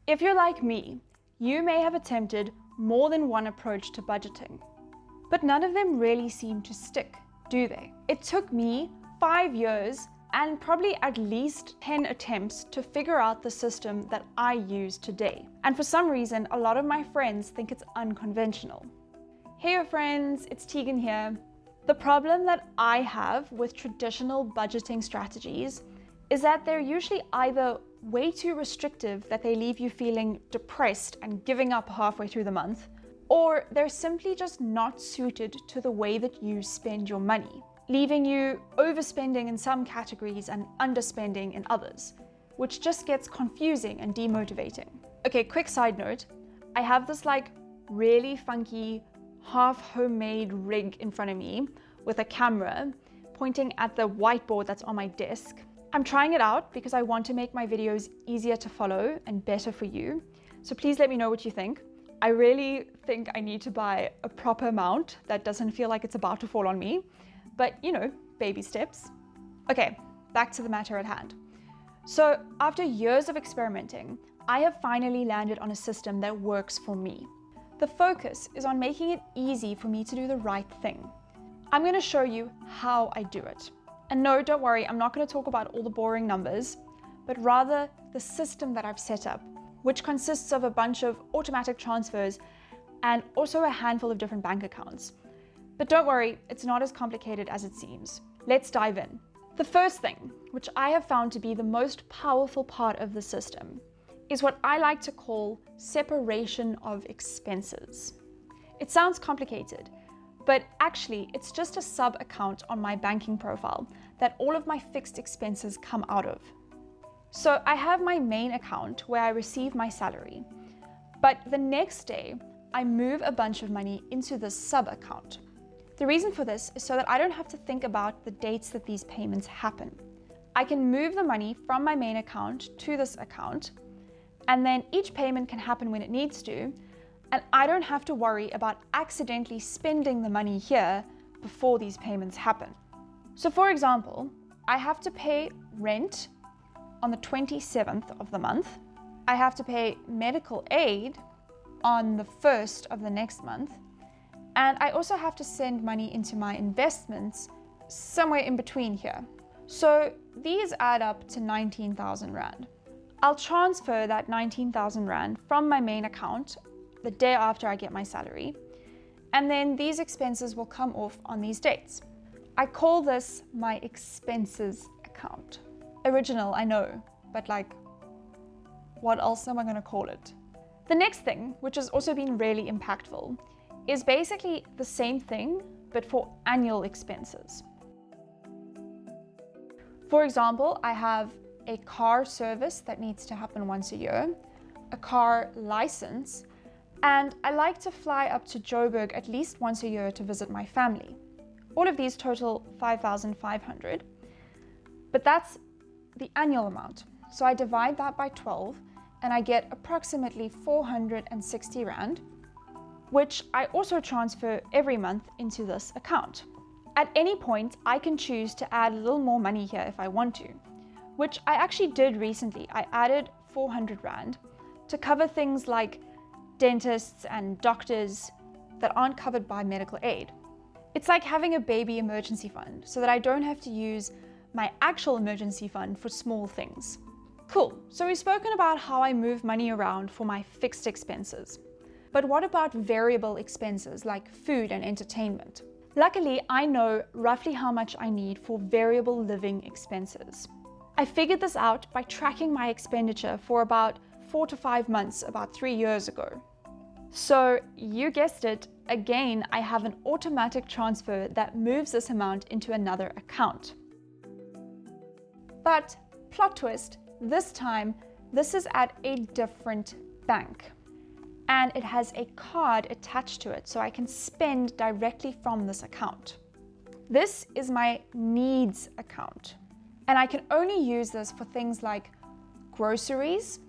If you're like me, you may have attempted more than one approach to budgeting, but none of them really seem to stick, do they? It took me 5 years and probably at least 10 attempts to figure out the system that I use today. And for some reason, a lot of my friends think it's unconventional. Hey friends, it's Tegan here. The problem that I have with traditional budgeting strategies is that they're usually either way too restrictive that they leave you feeling depressed and giving up halfway through the month, or they're simply just not suited to the way that you spend your money, leaving you overspending in some categories and underspending in others, which just gets confusing and demotivating. Okay, quick side note, I have this really funky, half homemade rig in front of me with a camera pointing at the whiteboard that's on my desk. I'm trying it out because I want to make my videos easier to follow and better for you. So please let me know what you think. I really think I need to buy a proper mount that doesn't feel like it's about to fall on me, but baby steps. Okay, back to the matter at hand. So after years of experimenting, I have finally landed on a system that works for me. The focus is on making it easy for me to do the right thing. I'm going to show you how I do it. And no, don't worry, I'm not going to talk about all the boring numbers, but rather the system that I've set up, which consists of a bunch of automatic transfers and also a handful of different bank accounts. But don't worry, it's not as complicated as it seems. Let's dive in. The first thing, which I have found to be the most powerful part of the system, is what I like to call separation of expenses. It sounds complicated, but actually it's just a sub-account on my banking profile that all of my fixed expenses come out of. So I have my main account where I receive my salary, but the next day I move a bunch of money into this sub-account. The reason for this is so that I don't have to think about the dates that these payments happen. I can move the money from my main account to this account, and then each payment can happen when it needs to, and I don't have to worry about accidentally spending the money here before these payments happen. So for example, I have to pay rent on the 27th of the month. I have to pay medical aid on the 1st of the next month. And I also have to send money into my investments somewhere in between here. So these add up to 19,000 Rand. I'll transfer that 19,000 Rand from my main account the day after I get my salary, and then these expenses will come off on these dates. I call this my expenses account. Original, I know, but what else am I going to call it? The next thing, which has also been really impactful, is basically the same thing, but for annual expenses. For example, I have a car service that needs to happen once a year, a car license, and I like to fly up to Joburg at least once a year to visit my family. All of these total 5,500, but that's the annual amount. So I divide that by 12 and I get approximately 460 Rand, which I also transfer every month into this account. At any point, I can choose to add a little more money here if I want to, which I actually did recently. I added 400 Rand to cover things like dentists and doctors that aren't covered by medical aid. It's like having a baby emergency fund so that I don't have to use my actual emergency fund for small things. Cool, so we've spoken about how I move money around for my fixed expenses. But what about variable expenses like food and entertainment? Luckily, I know roughly how much I need for variable living expenses. I figured this out by tracking my expenditure for about 4 to 5 months about 3 years ago. So you guessed it, again, I have an automatic transfer that moves this amount into another account. But plot twist, this time, this is at a different bank. And it has a card attached to it so I can spend directly from this account. This is my needs account. And I can only use this for things like groceries,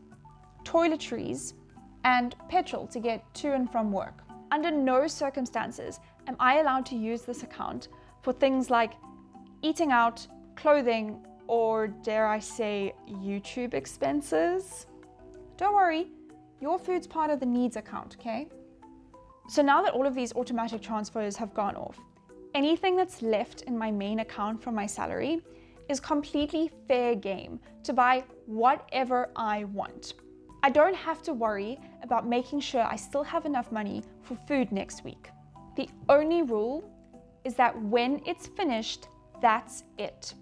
toiletries, and petrol to get to and from work. Under no circumstances am I allowed to use this account for things like eating out, clothing, or dare I say, YouTube expenses. Don't worry, Your food's part of the needs account, okay? So now that all of these automatic transfers have gone off, anything that's left in my main account from my salary is completely fair game to buy whatever I want. I don't have to worry about making sure I still have enough money for food next week. The only rule is that when it's finished, that's it.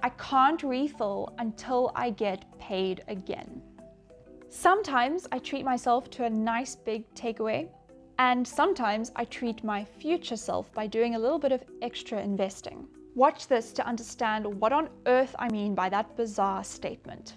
I can't refill until I get paid again. Sometimes I treat myself to a nice big takeaway, and sometimes I treat my future self by doing a little bit of extra investing. Watch this to understand what on earth I mean by that bizarre statement.